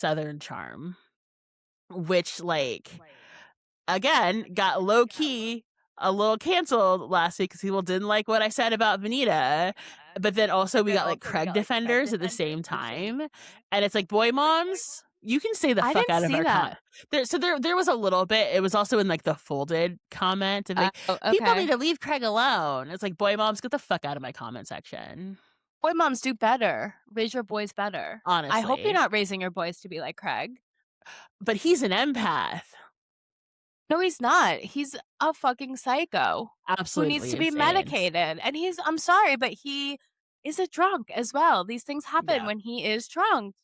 Southern Charm, which, like, again, got low-key a little canceled last week because people didn't like what I said about Venita. But then also we got, like, Craig defenders at the same time. And it's like, boy moms, you can stay the I fuck didn't out of see our that. there was a little bit. It was also in, like, the folded comment of, like, Oh, people need okay. to leave Craig alone. It's like, boy moms, get the fuck out of my comment section. Boy moms do better. Raise your boys better. I hope you're Honestly. not raising your boys to be like Craig. But he's an empath. No, he's not. He's a fucking psycho who needs Absolutely to be insane. medicated. And I'm sorry, but he is a drunk as well. These things happen Yeah. when he is drunk.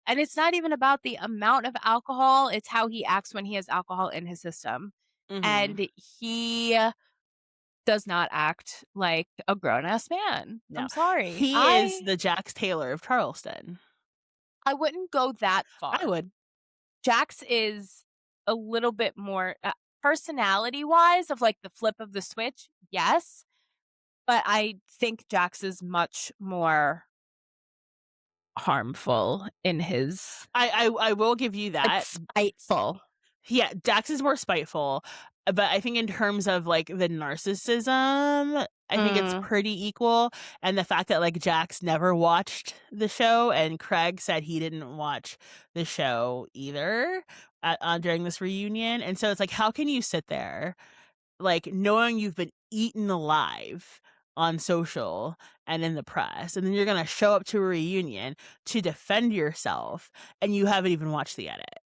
And it's not even about the amount of alcohol, it's how he acts when he has alcohol in his system. Mhm. And he does not act like a grown ass man. No. I'm sorry. He is the Jax Taylor of Charleston. I wouldn't go that I far. would. Jax is a little bit more personality-wise of, like, the flip of the switch, yes, but I think Jax is much more harmful in his I will give you like, that. spiteful. Yeah, Dax is more spiteful, but I think in terms of, like, the narcissism, I think it's Mm, pretty equal, and the fact that, like, Jax never watched the show, and Craig said he didn't watch the show either, during this reunion, and so it's like, how can you sit there, like, knowing you've been eaten alive on social and in the press, and then you're gonna show up to a reunion to defend yourself, and you haven't even watched the edit?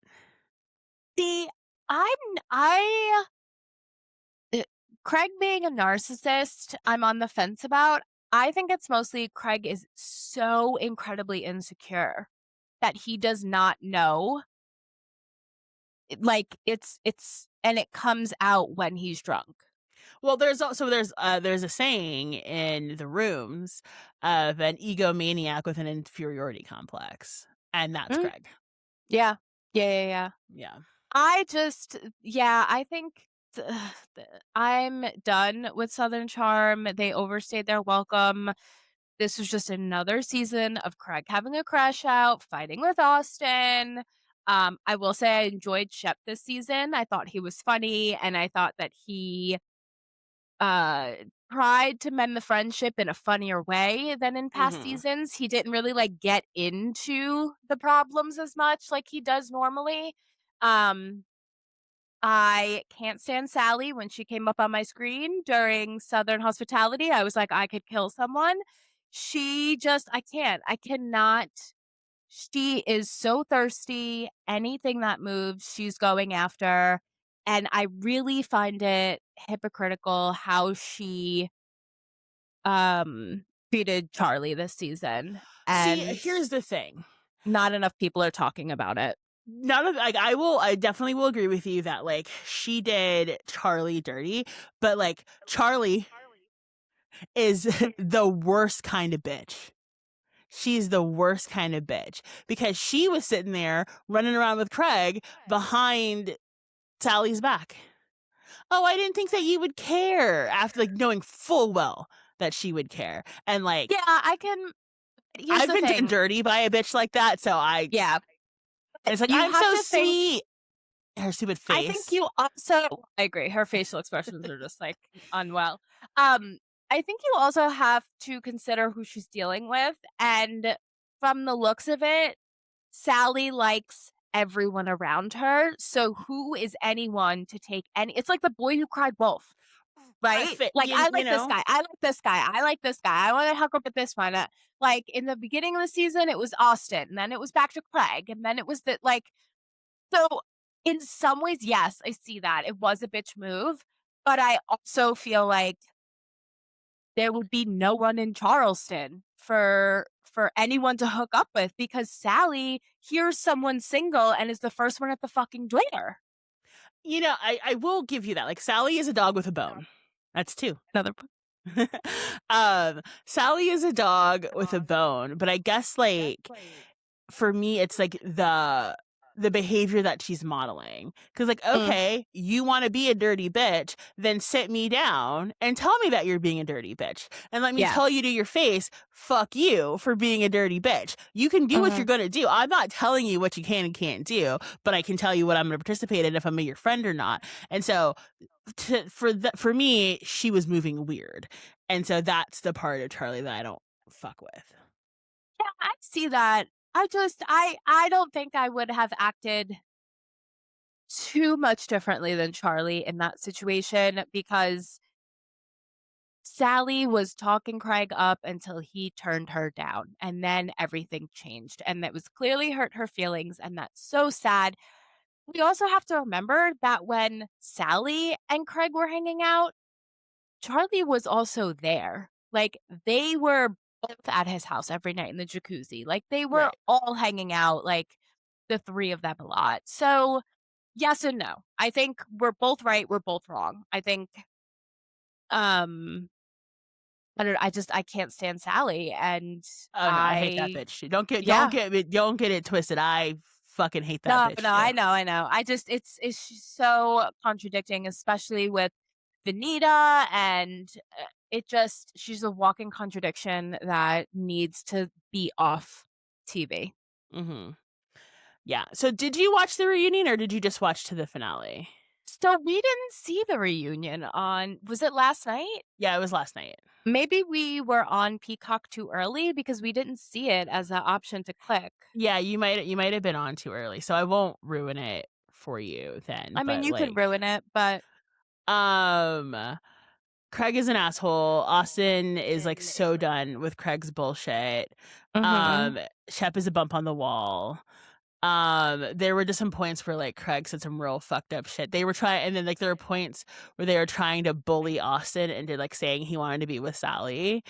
see, I Craig being a narcissist, I'm on the fence about. I think it's mostly Craig is so incredibly insecure that he does not know. Like, it's and it comes out when he's drunk. Well, there's a saying in the rooms of an egomaniac with an inferiority complex, and that's Mm, Craig. yeah. Yeah. Yeah. I think th th I'm done with Southern Charm. They overstayed their welcome. This was just another season of Craig having a crash out, fighting with Austin. I will say I enjoyed Shep this season. I thought he was funny, and I thought that he uh tried to mend the friendship in a funnier way than in past Hmm. seasons. He didn't really like get into the problems as much like he does normally. Um I can't stand Salley when she came up on my screen during Southern Hospitality. I was like, I could kill someone. I can't. I cannot. She is so thirsty. Anything that moves, she's going after. And I really find it hypocritical how she treated Charlie this season. See, And here's the thing. not enough people are talking about it. None of like I definitely will agree with you that, like, she did Charlie dirty, but, like, Charlie is the worst kind of bitch. She's the worst kind of bitch because she was sitting there running around with Craig behind Sally's back. Oh, I didn't think that you would care, after, like, knowing full well that she would care. And, like, Yeah, I can. Here's I've the been done thing. dirty by a bitch like that, so Yeah. it's like, You I'm have so to think. sweet. Her stupid I think face. you also I agree, her facial expressions are just, like, unwell. Um, I think you also have to consider who she's dealing with, and from the looks of it, Salley likes everyone around her, so who is anyone to take any it's like the boy who cried wolf, I right? fit Like, I you like this know? guy, I like this guy, I like this guy, I wanna hook up with this one, like, in the beginning of the season, it was Austin, and then it was back to Craig, and then it was so, in some ways, yes, I see that. It was a bitch move, but I also feel like there would be no one in Charleston for anyone to hook up with because Salley hears someone single and is the first one at the fucking door. I will give you that. Like, Sally is a dog with a bone. That's 2. Another Sally is a dog with a bone, but I guess, like, for me, it's like the behavior that she's modeling. Because, like, okay, you want to be a dirty bitch, then sit me down and tell me that you're being a dirty bitch. And let me tell you to your face, fuck you for being a dirty bitch. You can do what you're going to do. I'm not telling you what you can and can't do, but I can tell you what I'm going to participate in if I'm your friend or not. And so for me, she was moving weird. And so that's the part of Charlie that I don't fuck with. Yeah, I see that. I don't think I would have acted too much differently than Charlie in that situation, because Salley was talking Craig up until he turned her down, and then everything changed, and that was clearly hurt her feelings, and that's so sad. We also have to remember that when Salley and Craig were hanging out, Charlie was also there. Like, they were both at his house every night in the jacuzzi. Like, they were all hanging out, like, the 3 of them a lot. So, yes and no. I think we're both right, we're both wrong. I think, I can't stand Salley, and Oh no, I hate that bitch too. Don't get it twisted. I fucking hate that No, bitch no, too. I know. It's just so contradicting, especially with Venita, and she's a walking contradiction that needs to be off TV. Mm-hmm. Yeah. So did you watch the reunion or did you just watch to the finale? So we didn't see the reunion was it last night? Yeah, it was last night. Maybe we were on Peacock too early because we didn't see it as an option to click. Yeah, you might have been on too early, so I won't ruin it for you then. I mean, But you could ruin it, but Craig is an asshole. Austin is like so done with Craig's bullshit. Mhm. Shep is a bump on the wall. There were just some points where like Craig said some real fucked up shit. They were trying, and then like there were points where they were trying to bully Austin into like saying he wanted to be with Salley.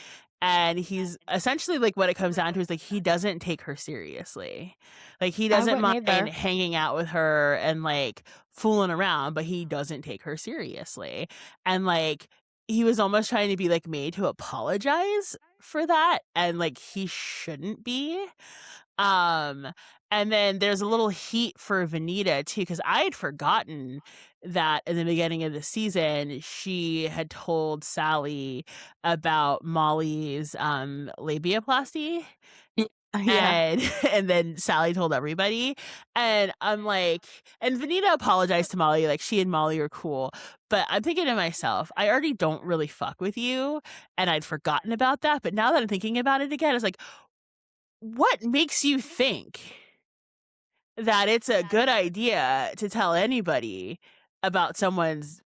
And he's essentially like what it comes down to is like he doesn't take her seriously. Like he I doesn't wouldn't mind either. hanging out with her and like fooling around, but he doesn't take her seriously. And like he was almost trying to be like made to apologize for that, and like he shouldn't be. Um, and then there's a little heat for Venita too, because I had forgotten that in the beginning of the season she had told Salley about Molly's labiaplasty. Yeah. And then Salley told everybody, and I'm like, and Venita apologized to Molly, like she and Molly are cool, but I'm thinking to myself, I already don't really fuck with you, and I'd forgotten about that, but now that I'm thinking about it again, it's like, what makes you think that it's a good idea to tell anybody about someone's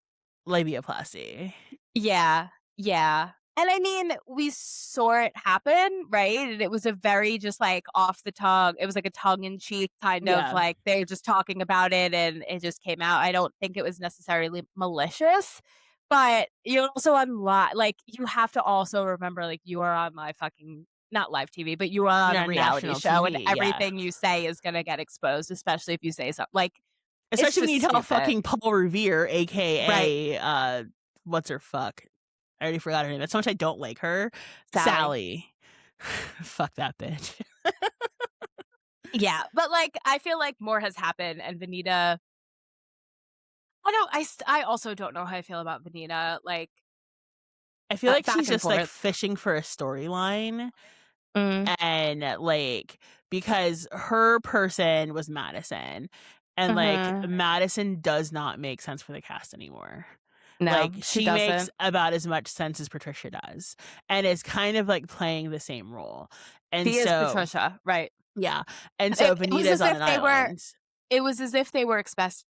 labiaplasty? Yeah. Yeah. And I mean, we saw it happen, right? And it was a very just like off the tongue. It was like a tongue in cheek kind of Yeah. like they're just talking about it and it just came out. I don't think it was necessarily malicious, but you're also on like you have to also remember like you are on my fucking not live TV, but you are on a Yeah, reality national show and TV, yeah. everything you say is gonna get exposed, especially if you say something like it's Especially when just you tell stupid. fucking Paul Revere, Right. aka, what's her fuck? I already forgot her name. That's how much I don't like her. Salley. Salley. Fuck that bitch. Yeah, but, like, I feel like more has happened, and Venita I also don't know how I feel about Venita, like, I feel like back she's and just, like, forth. fishing for a storyline, Mm, and, like, because her person was Madison, and, like, mhm. Madison does not make sense for the cast anymore. Like, No, she she makes doesn't. about as much sense as Patricia does, and is kind of, like, playing the same role, and She is so Patricia, right. yeah, and so It was Venita's as on if an island. it was as if they were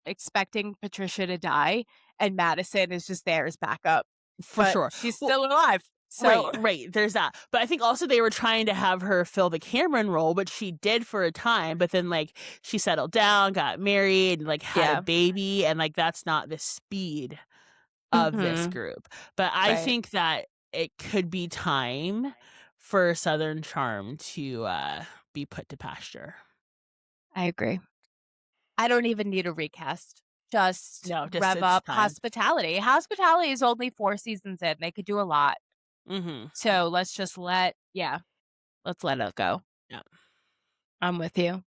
expecting Patricia to die, and Madison is just there as backup, For but sure. she's Well, still alive, so right, there's that. But I think also they were trying to have her fill the Cameron role, which she did for a time, but then, like, she settled down, got married, and, like, had a yeah. baby, and, like, that's not the speed of this Mhm. group. But I Right. think that it could be time for Southern Charm to, be put to pasture. I agree. I don't even need a recast. Just No, just rev it's up time. Hospitality. Hospitality is only 4 seasons in. They could do a lot. Mhm. So let's just let's let it go. Yeah. I'm with you.